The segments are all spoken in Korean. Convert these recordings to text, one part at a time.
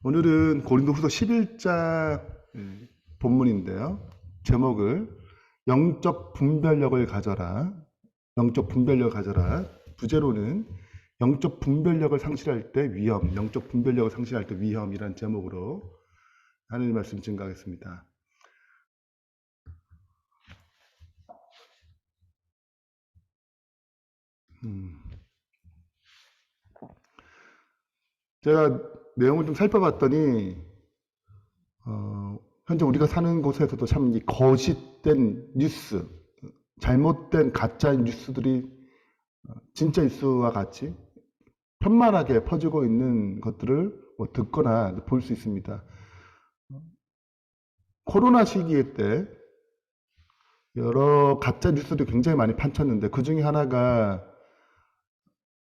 오늘은 고린도후서 11장 본문인데요. 제목을 영적 분별력을 가져라. 영적 분별력을 가져라. 부제로는 영적 분별력을 상실할 때 위험, 영적 분별력을 상실할 때 위험이란 제목으로 하나님 말씀 증거하겠습니다. 제가 내용을 좀 살펴봤더니 현재 우리가 사는 곳에서도 참 이 거짓된 뉴스, 잘못된 가짜 뉴스들이 진짜 뉴스와 같이 편만하게 퍼지고 있는 것들을 듣거나 볼 수 있습니다. 코로나 시기에 때 여러 가짜 뉴스들이 굉장히 많이 판쳤는데 그 중에 하나가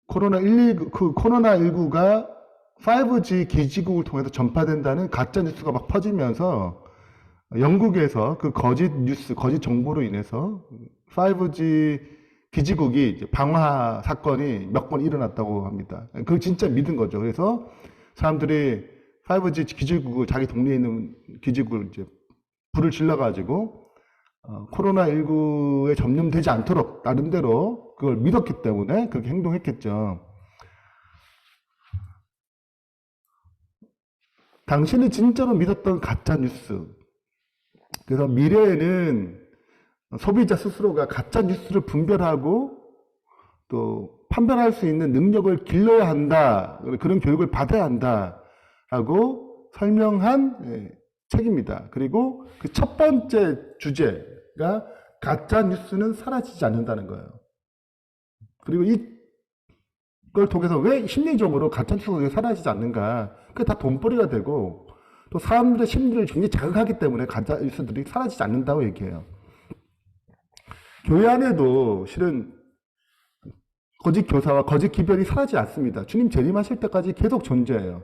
코로나19가 5G 기지국을 통해서 전파된다는 가짜 뉴스가 막 퍼지면서 영국에서 그 거짓 뉴스, 거짓 정보로 인해서 5G 기지국이 이제 방화 사건이 몇 번 일어났다고 합니다. 그걸 진짜 믿은 거죠. 그래서 사람들이 5G 기지국을 자기 동네에 있는 기지국을 이제 불을 질러가지고 코로나19에 전염되지 않도록 나름대로 그걸 믿었기 때문에 그렇게 행동했겠죠. 당신이 진짜로 믿었던 가짜 뉴스. 그래서 미래에는 소비자 스스로가 가짜 뉴스를 분별하고 또 판별할 수 있는 능력을 길러야 한다. 그런 교육을 받아야 한다. 하고 설명한 책입니다. 그리고 그 첫 번째 주제가 가짜 뉴스는 사라지지 않는다는 거예요. 그리고 이걸 통해서 왜 심리적으로 가짜 뉴스가 사라지지 않는가. 그게 다 돈벌이가 되고 또 사람들의 심리를 굉장히 자극하기 때문에 가짜 뉴스들이 사라지지 않는다고 얘기해요. 교회 안에도 실은 거짓 교사와 거짓 기별이 사라지지 않습니다. 주님 재림하실 때까지 계속 존재해요.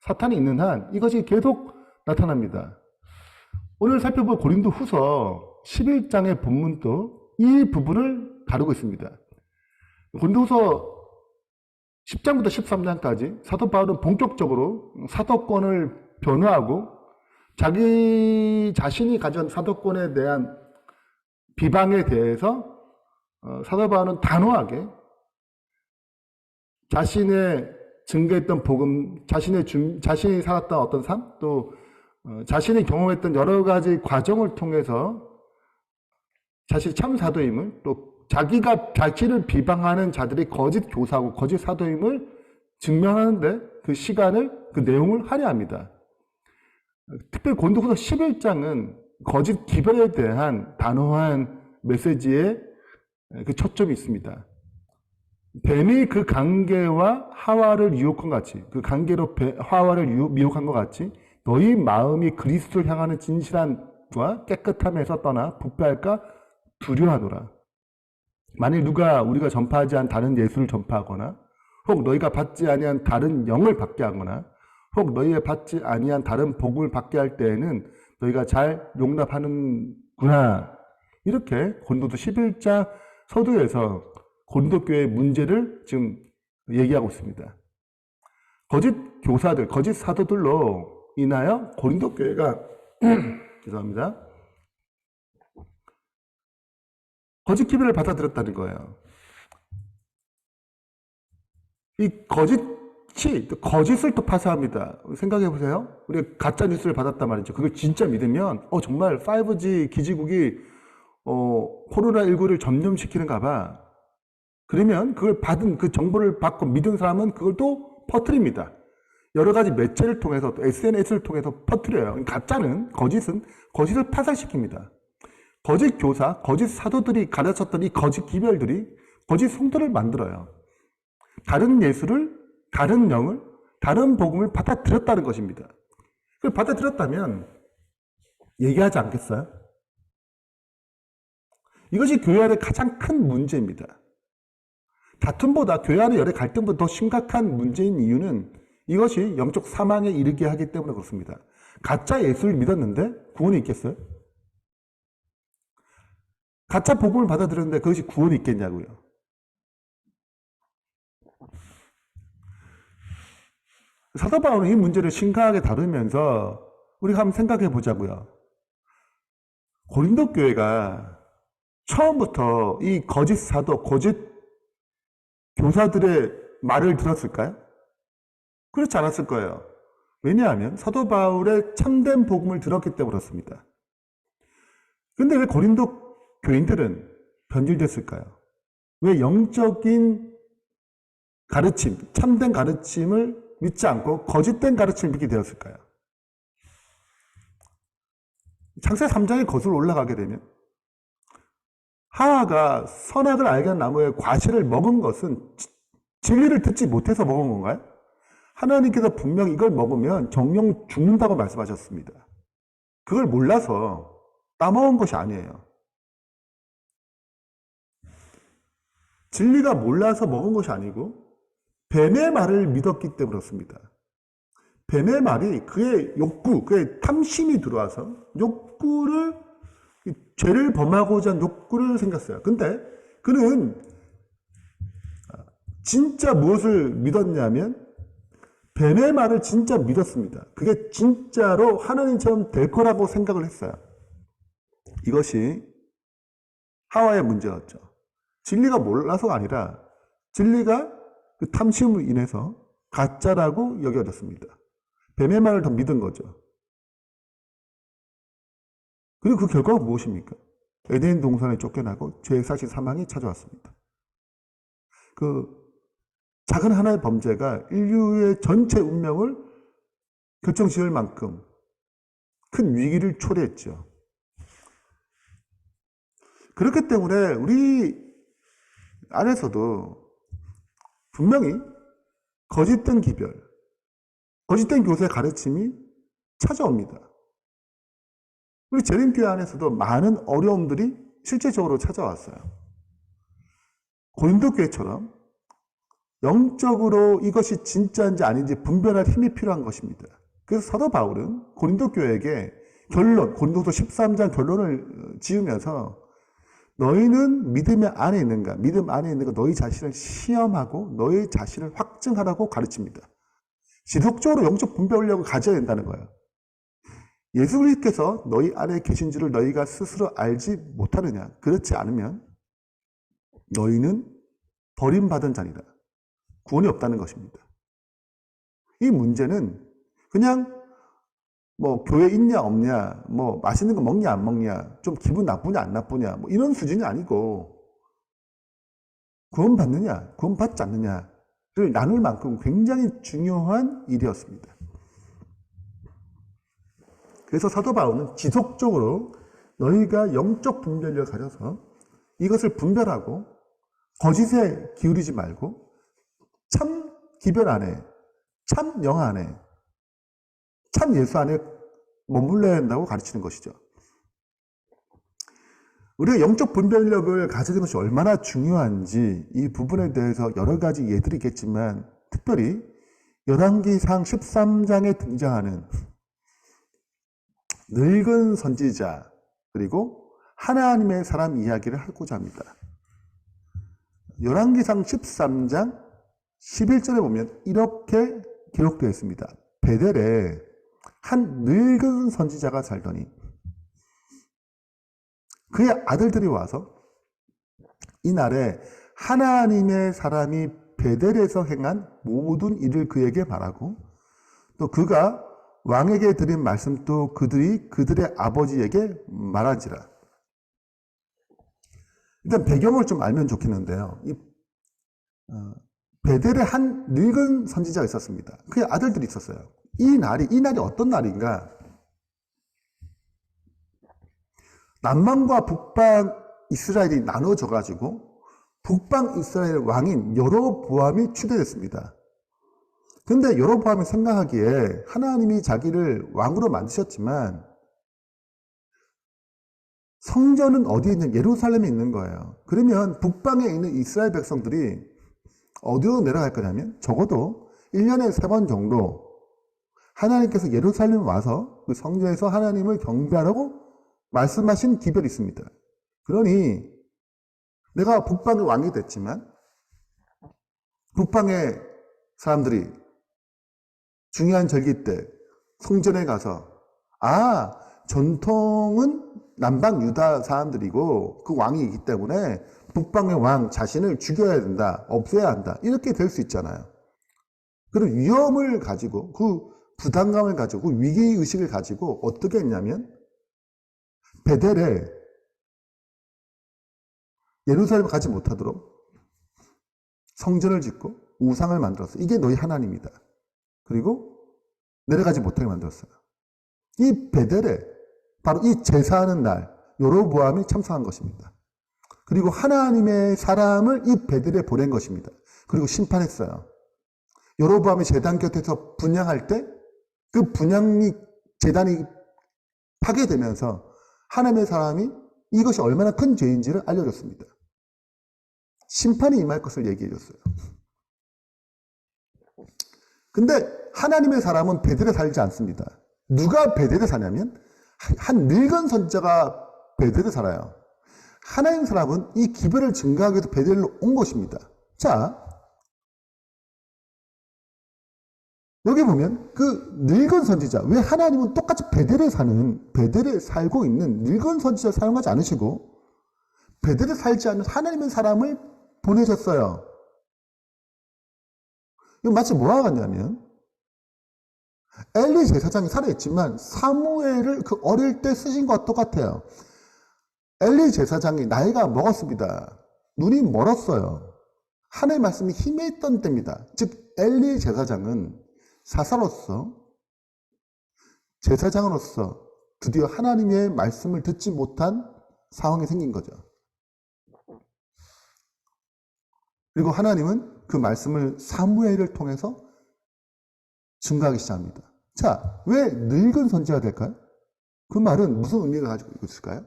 사탄이 있는 한 이것이 계속 나타납니다. 오늘 살펴볼 고린도 후서 11장의 본문도 이 부분을 다루고 있습니다. 고린도 후서 10장부터 13장까지 사도 바울은 본격적으로 사도권을 변호하고 자기 자신이 가진 사도권에 대한 비방에 대해서 사도 바울은 단호하게 자신의 증거했던 복음, 자신이 살았던 어떤 삶, 또 자신이 경험했던 여러 가지 과정을 통해서 자신이 참 사도임을, 또 자기가 자신을 비방하는 자들이 거짓 교사고 거짓 사도임을 증명하는데 그 시간을, 그 내용을 할애합니다. 특별히 고린도후서 11장은 거짓 기별에 대한 단호한 메시지에 그 초점이 있습니다. 뱀이 그 관계와 하와를 유혹한 것 같이, 그 관계로 하와를 미혹한 것 같이 너희 마음이 그리스도를 향하는 진실함과 깨끗함에서 떠나 부패할까 두려워하노라. 만일 누가 우리가 전파하지 않은 다른 예수를 전파하거나 혹 너희가 받지 아니한 다른 영을 받게 하거나 혹 너희가 받지 아니한 다른 복음을 받게 할 때에는 너희가 잘 용납하는구나. 이렇게 고린도서 11장 서두에서 고린도 교회의 문제를 지금 얘기하고 있습니다. 거짓 교사들, 거짓 사도들로 인하여 고린도 교회가 죄송합니다. 거짓 기별을 받아들였다는 거예요. 이 거짓을 또 파쇄합니다. 생각해 보세요. 우리가 가짜 뉴스를 받았단 말이죠. 그걸 진짜 믿으면 정말 5G 기지국이 코로나19를 전염시키는가 봐. 그러면 그걸 받은 그 정보를 받고 믿은 사람은 그걸 또 퍼뜨립니다. 여러 가지 매체를 통해서 또 SNS를 통해서 퍼뜨려요. 가짜는 거짓을 파쇄시킵니다. 거짓 교사, 거짓 사도들이 가르쳤던 이 거짓 기별들이 거짓 성도를 만들어요. 다른 예수를, 다른 영을, 다른 복음을 받아들였다는 것입니다. 그걸 받아들였다면 얘기하지 않겠어요? 이것이 교회 안의 가장 큰 문제입니다. 다툼보다 교회 안의 여러 갈등보다 더 심각한 문제인 이유는 이것이 영적 사망에 이르게 하기 때문에 그렇습니다. 가짜 예수를 믿었는데 구원이 있겠어요? 가짜 복음을 받아들였는데 그것이 구원이 있겠냐고요. 사도 바울은 이 문제를 심각하게 다루면서 우리가 한번 생각해 보자고요. 고린도 교회가 처음부터 이 거짓 사도, 거짓 교사들의 말을 들었을까요? 그렇지 않았을 거예요. 왜냐하면 사도 바울의 참된 복음을 들었기 때문에 그렇습니다. 근데 왜 고린도 교인들은 변질됐을까요? 왜 영적인 가르침, 참된 가르침을 믿지 않고 거짓된 가르침을 믿게 되었을까요? 창세기 3장에 거슬러 올라가게 되면 하와가 선악을 알게 한 나무의 과실을 먹은 것은 진리를 듣지 못해서 먹은 건가요? 하나님께서 분명히 이걸 먹으면 정령 죽는다고 말씀하셨습니다. 그걸 몰라서 따먹은 것이 아니에요. 진리가 몰라서 먹은 것이 아니고 뱀의 말을 믿었기 때문에 그렇습니다. 뱀의 말이 그의 욕구, 그의 탐심이 들어와서 욕구를, 죄를 범하고자 한 욕구를 생겼어요. 근데 그는 진짜 무엇을 믿었냐면 뱀의 말을 진짜 믿었습니다. 그게 진짜로 하나님처럼 될 거라고 생각을 했어요. 이것이 하와의 문제였죠. 진리가 몰라서가 아니라 진리가 그 탐심으로 인해서 가짜라고 여겨졌습니다. 뱀의 말을 더 믿은 거죠. 그리고 그 결과가 무엇입니까? 에덴 동산에 쫓겨나고 죄사실 사망이 찾아왔습니다. 그 작은 하나의 범죄가 인류의 전체 운명을 결정지을 만큼 큰 위기를 초래했죠. 그렇기 때문에 우리 안에서도 분명히 거짓된 기별, 거짓된 교사의 가르침이 찾아옵니다. 우리 재림교회 안에서도 많은 어려움들이 실제적으로 찾아왔어요. 고린도 교회처럼 영적으로 이것이 진짜인지 아닌지 분별할 힘이 필요한 것입니다. 그래서 사도 바울은 고린도 교회에게 고린도서 13장 결론을 지으면서 너희는 믿음 안에 있는가? 믿음 안에 있는가? 너희 자신을 시험하고 너희 자신을 확증하라고 가르칩니다. 지속적으로 영적 분별력을 가져야 된다는 거예요. 예수 그리스도께서 너희 안에 계신 줄을 너희가 스스로 알지 못하느냐? 그렇지 않으면 너희는 버림받은 자니라. 구원이 없다는 것입니다. 이 문제는 그냥 뭐 교회 있냐 없냐, 뭐 맛있는 거 먹냐 안 먹냐, 좀 기분 나쁘냐 안 나쁘냐, 뭐 이런 수준이 아니고 구원받느냐, 구원받지 않느냐를 나눌 만큼 굉장히 중요한 일이었습니다. 그래서 사도 바울은 지속적으로 너희가 영적 분별력을 가져서 이것을 분별하고 거짓에 기울이지 말고 참 기별 안에, 참 영 안에, 참 예수 안에 머물러야 한다고 가르치는 것이죠. 우리가 영적 분별력을 가지는 것이 얼마나 중요한지 이 부분에 대해서 여러 가지 예들이 있겠지만 특별히 열왕기상 13장에 등장하는 늙은 선지자 그리고 하나님의 사람 이야기를 하고자 합니다. 열왕기상 13장 11절에 보면 이렇게 기록되어 있습니다. 베델에 한 늙은 선지자가 살더니 그의 아들들이 와서 이날에 하나님의 사람이 베델에서 행한 모든 일을 그에게 말하고 또 그가 왕에게 드린 말씀도 그들이 그들의 아버지에게 말한지라. 일단 배경을 좀 알면 좋겠는데요. 베델에 한 늙은 선지자가 있었습니다. 그의 아들들이 있었어요. 이 날이 어떤 날인가? 남방과 북방 이스라엘이 나눠져가지고 북방 이스라엘 왕인 여로보암이 추대됐습니다. 근데 여로보암이 생각하기에 하나님이 자기를 왕으로 만드셨지만 성전은 어디에 있는 예루살렘에 있는 거예요. 그러면 북방에 있는 이스라엘 백성들이 어디로 내려갈 거냐면 적어도 1년에 3번 정도 하나님께서 예루살렘에 와서 그 성전에서 하나님을 경배하라고 말씀하신 기별이 있습니다. 그러니 내가 북방의 왕이 됐지만 북방의 사람들이 중요한 절기 때 성전에 가서 전통은 남방 유다 사람들이고 그 왕이 있기 때문에 북방의 왕 자신을 죽여야 된다, 없애야 한다, 이렇게 될 수 있잖아요. 그런 위험을 가지고, 그 부담감을 가지고, 그 위기의식을 가지고 어떻게 했냐면 베델에 예루살렘 가지 못하도록 성전을 짓고 우상을 만들었어요. 이게 너희 하나님이다. 그리고 내려가지 못하게 만들었어요. 이 베델에 바로 이 제사하는 날 여로보암이 참석한 것입니다. 그리고 하나님의 사람을 이 베델에 보낸 것입니다. 그리고 심판했어요. 여로보암이 제단 곁에서 분향할 때 그 분향이 제단이 파괴되면서 하나님의 사람이 이것이 얼마나 큰 죄인지를 알려줬습니다. 심판이 임할 것을 얘기해 줬어요. 근데 하나님의 사람은 베델에 살지 않습니다. 누가 베델에 사냐면 한 늙은 선지자가 베델에 살아요. 하나님 사람은 이 기별을 증가하기 위해서 베델로 온 것입니다. 자, 여기 보면 그 늙은 선지자, 왜 하나님은 똑같이 베델에 살고 있는 늙은 선지자 사용하지 않으시고 베델에 살지 않는 하나님의 사람을 보내셨어요. 이거 마치 뭐와 같냐면 엘리 제사장이 살아있지만 사무엘을 그 어릴 때 쓰신 것과 똑같아요. 엘리 제사장이 나이가 먹었습니다. 눈이 멀었어요. 하나님의 말씀이 힘에 있던 때입니다. 즉 엘리 제사장은 사사로서 제사장으로서 드디어 하나님의 말씀을 듣지 못한 상황이 생긴 거죠. 그리고 하나님은 그 말씀을 사무엘을 통해서 증가하기 시작합니다. 자, 왜 늙은 선지자가 될까요? 그 말은 무슨 의미가 가지고 있을까요?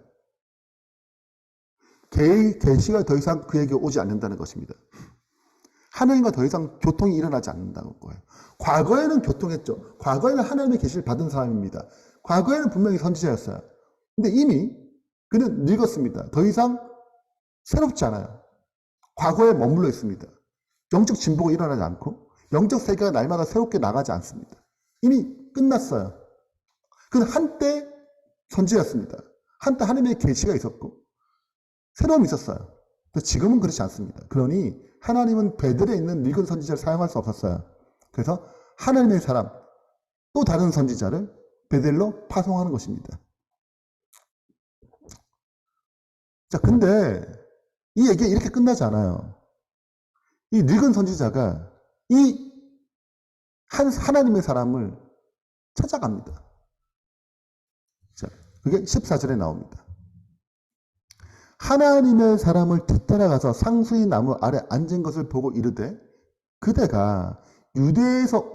계시가 더 이상 그에게 오지 않는다는 것입니다. 하나님과 더 이상 교통이 일어나지 않는다는 거예요. 과거에는 교통했죠. 과거에는 하나님의 계시를 받은 사람입니다. 과거에는 분명히 선지자였어요. 근데 이미 그는 늙었습니다. 더 이상 새롭지 않아요. 과거에 머물러 있습니다. 영적 진보가 일어나지 않고 영적 세계가 날마다 새롭게 나가지 않습니다. 이미 끝났어요. 그는 한때 선지자였습니다. 한때 하나님의 계시가 있었고 새로움이 있었어요. 지금은 그렇지 않습니다. 그러니 하나님은 베델에 있는 늙은 선지자를 사용할 수 없었어요. 그래서 하나님의 사람, 또 다른 선지자를 베델로 파송하는 것입니다. 자, 근데 이 얘기가 이렇게 끝나지 않아요. 이 늙은 선지자가 이 하나님의 사람을 찾아갑니다. 자, 그게 14절에 나옵니다. 하나님의 사람을 뒤따라가서 상수리 나무 아래 앉은 것을 보고 이르되 그대가 유다에서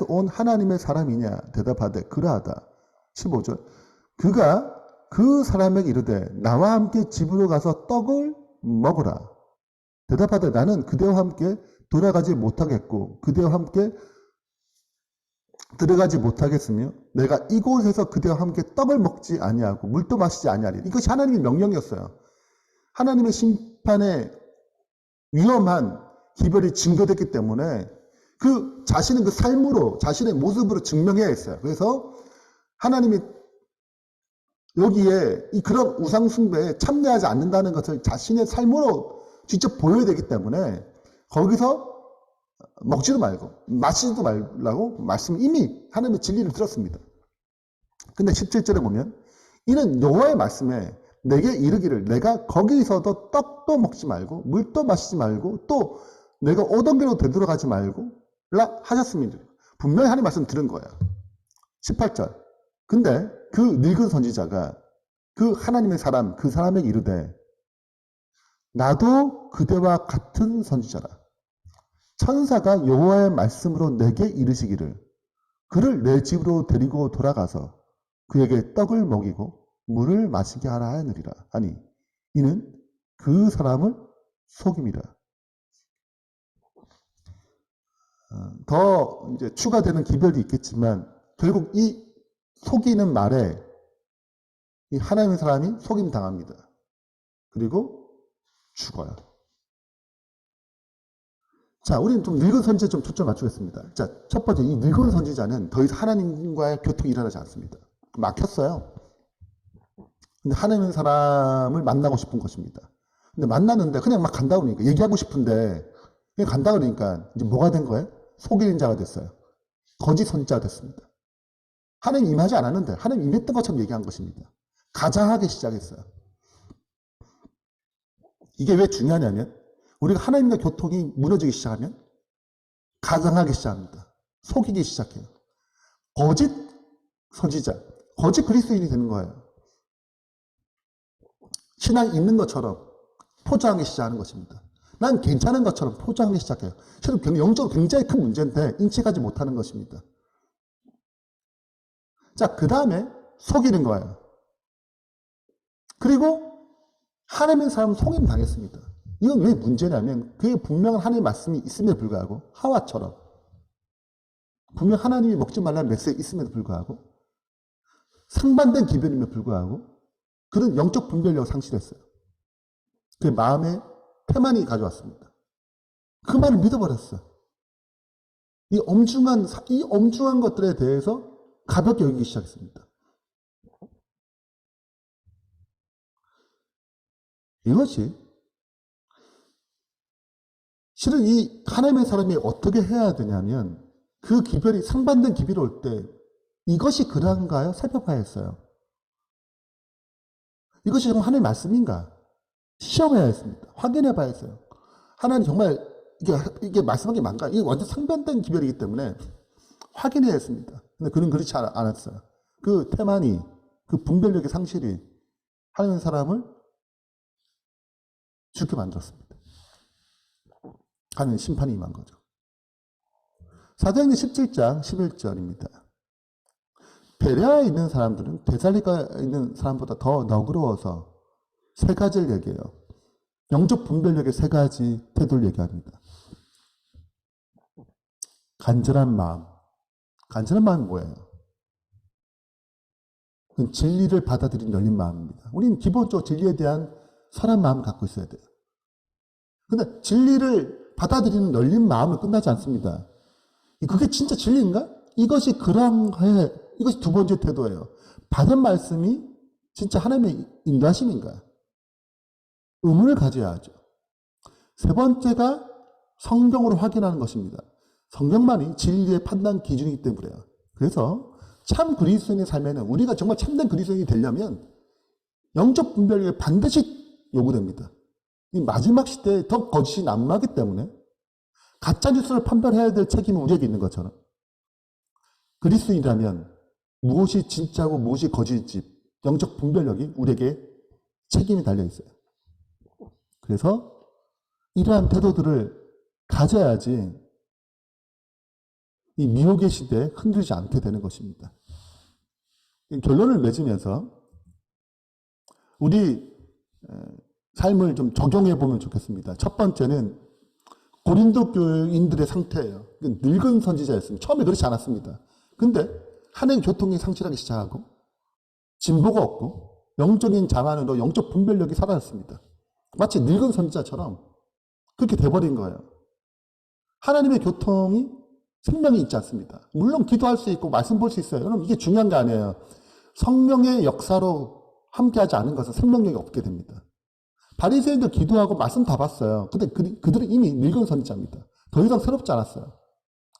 온 하나님의 사람이냐 대답하되 그러하다. 15절 그가 그 사람에게 이르되 나와 함께 집으로 가서 떡을 먹으라. 대답하되 나는 그대와 함께 돌아가지 못하겠고 그대와 함께 들어가지 못하겠으며 내가 이곳에서 그대와 함께 떡을 먹지 아니하고 물도 마시지 아니하리라. 이것이 하나님의 명령이었어요. 하나님의 심판에 위험한 기별이 증거됐기 때문에 그 자신은 그 삶으로 자신의 모습으로 증명해야 했어요. 그래서 하나님이 여기에 이 그런 우상 숭배에 참여하지 않는다는 것을 자신의 삶으로 직접 보여야 되기 때문에 거기서 먹지도 말고 마시지도 말라고 말씀 이미 하나님의 진리를 들었습니다. 근데 17절에 보면 이는 여호와의 말씀에 내게 이르기를 내가 거기서도 떡도 먹지 말고 물도 마시지 말고 또 내가 오던 길로 되돌아가지 말고 라 하셨습니다. 분명히 하나님 말씀 들은 거예요. 18절 근데 그 늙은 선지자가 그 하나님의 사람 그 사람에게 이르되 나도 그대와 같은 선지자라. 천사가 여호와의 말씀으로 내게 이르시기를 그를 내 집으로 데리고 돌아가서 그에게 떡을 먹이고 물을 마시게 하라 하느니라. 아니 이는 그 사람을 속임이라. 더 이제 추가되는 기별이 있겠지만 결국 이 속이는 말에 이 하나님의 사람이 속임 당합니다. 그리고 죽어요. 자, 우리는 좀 늙은 선지자에 좀 초점 맞추겠습니다. 자, 첫 번째, 이 늙은 선지자는 더 이상 하나님과의 교통이 일어나지 않습니다. 막혔어요. 근데 하나님 사람을 만나고 싶은 것입니다. 근데 만났는데 그냥 막 간다 그러니까, 얘기하고 싶은데 그냥 간다 그러니까 이제 뭐가 된 거예요? 속이는 자가 됐어요. 거짓 선지자가 됐습니다. 하나님 임하지 않았는데 하나님 임했던 것처럼 얘기한 것입니다. 가장하게 시작했어요. 이게 왜 중요하냐면 우리가 하나님과 교통이 무너지기 시작하면 가장하게 시작합니다. 속이기 시작해요. 거짓 선지자, 거짓 그리스도인이 되는 거예요. 신앙이 있는 것처럼 포장하기 시작하는 것입니다. 난 괜찮은 것처럼 포장하기 시작해요. 실은 영적으로 굉장히 큰 문제인데 인식하지 못하는 것입니다. 자, 그 다음에 속이는 거예요. 그리고 하나님의 사람은 속임 당했습니다. 이건 왜 문제냐면 그게 분명한 하나님의 말씀이 있음에도 불구하고 하와처럼 분명 하나님이 먹지 말라는 메시지가 있음에도 불구하고 상반된 기별임에도 불구하고 그런 영적 분별력을 상실했어요. 그 마음에 태만이 가져왔습니다. 그 말을 믿어버렸어요. 이 엄중한 것들에 대해서 가볍게 여기기 시작했습니다. 이것이 실은 이 하나님의 사람이 어떻게 해야 되냐면 그 기별이 상반된 기별이 올 때 이것이 그런가요? 살펴봐야 했어요. 이것이 정말 하나님의 말씀인가? 시험해야 했습니다. 확인해 봐야 했어요. 하나님 정말 이게 말씀한 게 맞는가? 이게 완전 상반된 기별이기 때문에 확인해야 했습니다. 근데 그는 그렇지 않았어요. 그 태만이, 그 분별력의 상실이 하나님의 사람을 죽게 만들었습니다. 하나님 심판이 임한 거죠. 사도행전 17장 11절입니다. 베레아에 있는 사람들은 데살리가에 있는 사람보다 더 너그러워서 세 가지를 얘기해요. 영적 분별력의 세 가지 태도를 얘기합니다. 간절한 마음. 간절한 마음이 뭐예요? 그건 진리를 받아들이는 열린 마음입니다. 우리는 기본적으로 진리에 대한 선한 마음을 갖고 있어야 돼요. 근데 진리를 받아들이는 열린 마음은 끝나지 않습니다. 그게 진짜 진리인가? 이것이 그랑해. 이것이 두 번째 태도예요. 받은 말씀이 진짜 하나님의 인도하심인가? 의문을 가져야 하죠. 세 번째가 성경으로 확인하는 것입니다. 성경만이 진리의 판단 기준이기 때문에요. 그래서 참 그리스도인의 삶에는 우리가 정말 참된 그리스도인이 되려면 영적 분별력이 반드시 요구됩니다. 이 마지막 시대에 더 거짓이 난무하기 때문에 가짜뉴스를 판별해야 될 책임은 우리에게 있는 것처럼 그리스도인이라면 무엇이 진짜고 무엇이 거짓일지 영적 분별력이 우리에게 책임이 달려있어요. 그래서 이러한 태도들을 가져야지 이 미혹의 시대에 흔들리지 않게 되는 것입니다. 결론을 맺으면서 우리 삶을 좀 적용해 보면 좋겠습니다. 첫 번째는 고린도 교인들의 상태예요. 늙은 선지자였습니다. 처음에 그렇지 않았습니다. 근데 하나님 교통이 상실하기 시작하고 진보가 없고 영적인 자만으로 영적 분별력이 사라졌습니다. 마치 늙은 선지자처럼 그렇게 돼버린 거예요. 하나님의 교통이 생명이 있지 않습니다. 물론 기도할 수 있고 말씀 볼 수 있어요. 여러분 이게 중요한 게 아니에요. 성령의 역사로 함께하지 않은 것은 생명력이 없게 됩니다. 바리새인들 기도하고 말씀 다 봤어요. 근데 그들은 이미 늙은 선지자입니다. 더 이상 새롭지 않았어요.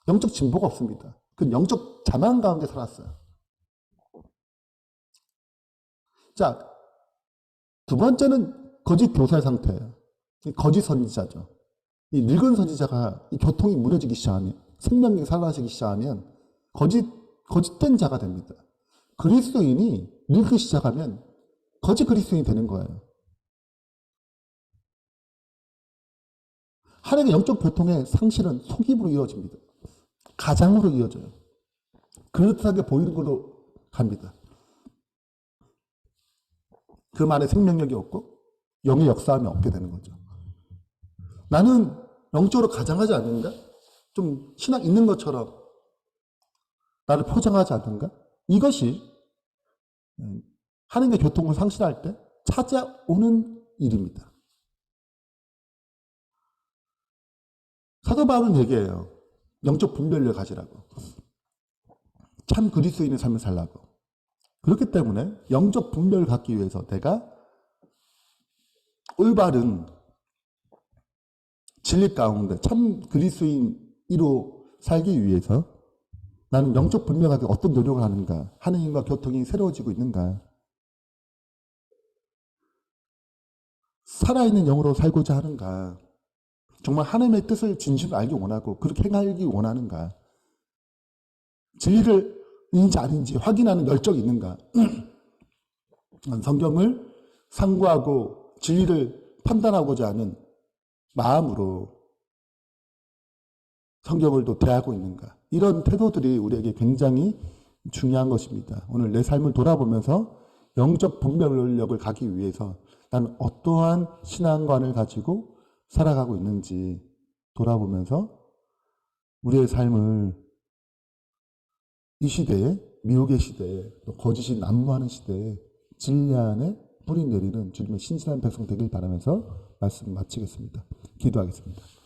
영적 진보가 없습니다. 그 영적 자만 가운데 살았어요. 자, 두 번째는 거짓 교사의 상태예요. 거짓 선지자죠. 이 늙은 선지자가 이 교통이 무너지기 시작하면 생명력이 사라지기 시작하면 거짓된 자가 됩니다. 그리스도인이 늙기 시작하면 거짓 그리스도인이 되는 거예요. 하나님의 영적 교통의 상실은 속임으로 이어집니다. 가장으로 이어져요. 그렇게 보이는 걸로 갑니다. 그 말에 생명력이 없고 영의 역사함이 없게 되는 거죠. 나는 영적으로 가장하지 않는가? 좀 신앙 있는 것처럼 나를 포장하지 않는가? 이것이 하나님의 교통을 상실할 때 찾아오는 일입니다. 사도 바울은 얘기해요. 영적 분별력을 가지라고. 참 그리스도인의 삶을 살라고. 그렇기 때문에 영적 분별을 갖기 위해서 내가 올바른 진리 가운데 참 그리스도인으로 살기 위해서 나는 영적 분별하게 어떤 노력을 하는가, 하느님과 교통이 새로워지고 있는가, 살아있는 영으로 살고자 하는가, 정말 하나님의 뜻을 진실로 알기 원하고 그렇게 행하기 원하는가, 진리를 인지 아닌지 확인하는 열정이 있는가, 성경을 상고하고 진리를 판단하고자 하는 마음으로 성경을 또 대하고 있는가, 이런 태도들이 우리에게 굉장히 중요한 것입니다. 오늘 내 삶을 돌아보면서 영적 분별력을 가기 위해서 나는 어떠한 신앙관을 가지고 살아가고 있는지 돌아보면서 우리의 삶을 이 시대에, 미혹의 시대에, 또 거짓이 난무하는 시대에 진리 안에 뿌리 내리는 주님의 신실한 백성 되길 바라면서 말씀 마치겠습니다. 기도하겠습니다.